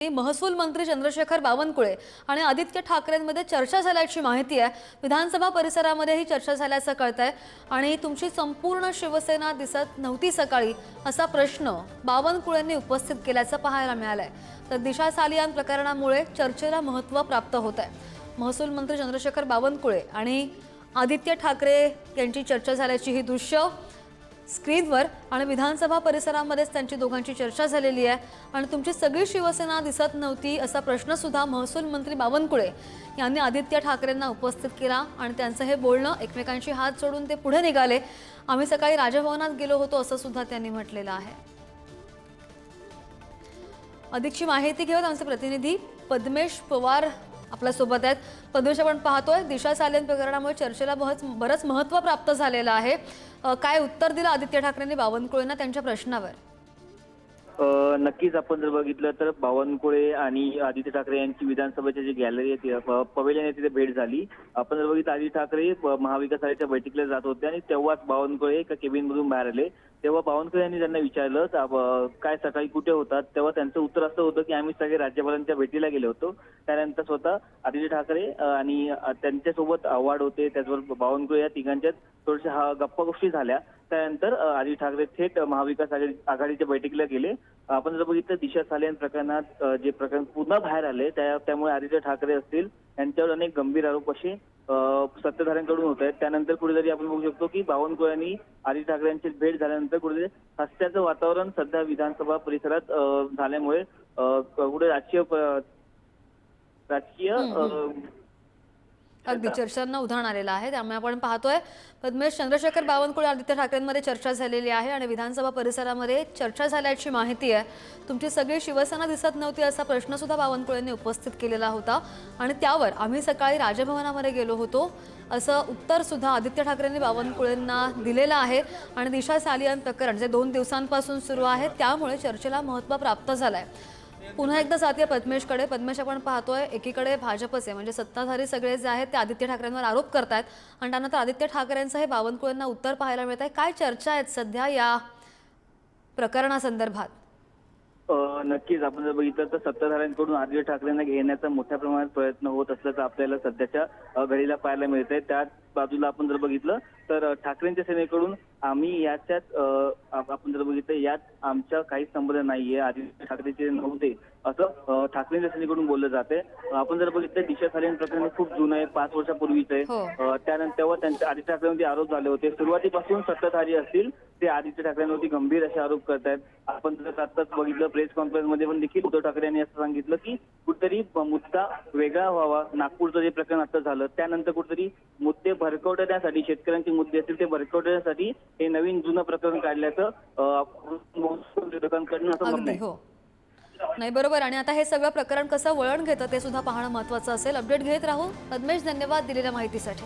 महसूल मंत्री चंद्रशेखर बावनकुळे आणि आदित्य ठाकरेंमध्ये चर्चा झाल्याची माहिती आहे। विधानसभा परिसरामध्ये ही चर्चा झाल्याचं कळतंय आणि तुमची संपूर्ण शिवसेना दिसत नव्हती सकाळी असा प्रश्न बावनकुळेंनी उपस्थित केल्याचं पाहायला मिळालंय। तर दिशा सालियान प्रकरणामुळे चर्चेला महत्त्व प्राप्त होत आहे। महसूल मंत्री चंद्रशेखर बावनकुळे आणि आदित्य ठाकरे यांची चर्चा झाल्याची ही दृश्य स्क्रीनवर आणि विधानसभा परिसरामध्येच त्यांची दोघांची चर्चा झालेली आहे आणि तुमची सगळी शिवसेना दिसत नव्हती असा प्रश्न सुद्धा महसूल मंत्री बावनकुळे यांनी आदित्य ठाकरेंना उपस्थित केला आणि त्यांचं हे बोलणं एकमेकांशी हात जोडून ते पुढे निघाले। आम्ही सकाळी राजभवनात गेलो होतो असं सुद्धा त्यांनी म्हटलेलं आहे। अधिकची माहिती घेऊन आमचे प्रतिनिधी पद्मेश पवार आपल्या सोबत आहेत। पद्मेश, आपण पाहतोय दिशा सालियान प्रकरणामुळे चर्चेला बरंच महत्त्व प्राप्त झालेलं आहे। काय उत्तर दिलं आदित्य ठाकरेंनी बावनकुळेंना त्यांच्या प्रश्नावर? नक्कीच आपण जर बघितलं तर बावनकुळे आणि आदित्य ठाकरे यांची विधानसभेची जी गॅलरी आहे पवेलियन आहे तिथे भेट झाली। आपण जर बघितलं आदित्य ठाकरे महाविकास आघाडीच्या बैठकीला जात होते आणि तेव्हाच बावनकुळे एका केबिनमधून बाहेर आले। तेव्हा बावनकुळे यांनी त्यांना विचारलं काय सकाळी कुठे होतात, तेव्हा त्यांचं उत्तर असं होतं की आम्ही सगळे राज्यपालांच्या भेटीला गेले होतो। त्यानंतर स्वतः आदित्य ठाकरे आणि त्यांच्यासोबत आव्हाड होते, त्याचबरोबर बावनकुळे या तिघांच्यात थोड्याशा गप्पा गोष्टी झाल्या। त्यानंतर आदित्य ठाकरे थेट महाविकास आघाडीच्या बैठकीला गेले। आपण जर बघितलं दिशा सालियान प्रकरणात जे प्रकरण पुन्हा बाहेर आले त्यामुळे आदित्य ठाकरे असतील यांच्यावर अनेक गंभीर आरोप असे सत्ताधाऱ्यांकडून होत आहेत। त्यानंतर कुठेतरी आपण बघू शकतो की बावनकुळे आणि आदित्य ठाकरे यांची भेट झाल्यानंतर कुठेतरी हास्याचं वातावरण सध्या विधानसभा परिसरात झाल्यामुळे कुठे राजकीय अगदी चर्चांना उधाण आलेलं आहे। त्यामुळे आपण पाहतोय पद्मेश, चंद्रशेखर बावनकुळे आदित्य ठाकरेंमध्ये चर्चा झालेली आहे आणि विधानसभा परिसरामध्ये चर्चा झाल्याची माहिती आहे। तुमची सगळी शिवसेना दिसत नव्हती असा प्रश्न सुद्धा बावनकुळेंनी उपस्थित केलेला होता आणि त्यावर आम्ही सकाळी राजभवनामध्ये गेलो होतो असं उत्तर सुद्धा आदित्य ठाकरेंनी बावनकुळेंना दिलेलं आहे। आणि दिशा सालियान प्रकरण जे 2 दिवसांपासून सुरू आहे त्यामुळे चर्चेला महत्त्व प्राप्त झालंय। पुन्हा एकदा जातीय पद्मेशकडे। पद्मेश, आपण पाहतोय एकीकडे भाजपचे म्हणजे सत्ताधारी सगळे जे आहेत ते आदित्य ठाकरेंवर आरोप करतायत आणि त्यानंतर आदित्य ठाकरेंचं हे बावनकुळेंना उत्तर पाहायला मिळत आहे। काय चर्चा आहेत सध्या या प्रकरणासंदर्भात? नक्कीच आपण जर बघितलं तर सत्ताधाऱ्यांकडून आदित्य ठाकरेंना घेण्याचा मोठ्या प्रमाणात प्रयत्न होत असल्याचं आपल्याला सध्याच्या घडीला पाहायला मिळतंय। त्याच बाजूला आपण जर बघितलं तर ठाकरेंच्या सेनेकडून आम्ही याच्यात आपण जर बघितलं यात आमच्या काही संबंध नाहीये, आदित्य ठाकरेचे नव्हते असं ठाकरेंच्या सेनेकडून बोललं जाते। आपण जर बघितलं दिशा सालियान प्रकरण खूप जुनं आहे, 5 वर्षापूर्वीच आहे। त्यानंतर तेव्हा त्यांचे आदित्य ठाकरेंवरती आरोप झाले होते। सुरुवातीपासून सत्ताधारी असतील ते आदित्य ठाकरेंवरती गंभीर असे आरोप करतायत। आपण जर आताच बघितलं प्रेस कॉन्फरन्समध्ये पण देखील उद्धव ठाकरे यांनी असं सांगितलं की कुठेतरी मुद्दा वेगळा व्हावा। नागपूरचं जे प्रकरण आता झालं त्यानंतर कुठेतरी मुद्दे भरकवण्यासाठी, शेतकऱ्यांचे मुद्दे असतील ते भरकवण्यासाठी हे नवीन जुनं प्रकरण काढल्याचं विरोधकांकडून असं म्हणणं आहे। नाही, बरोबर। आणि आता हे सगळं प्रकरण कसं वळण घेतं ते सुद्धा पाहणं महत्त्वाचं असेल। अपडेट घेत राहू। पद्मेश, धन्यवाद दिलेल्या माहितीसाठी।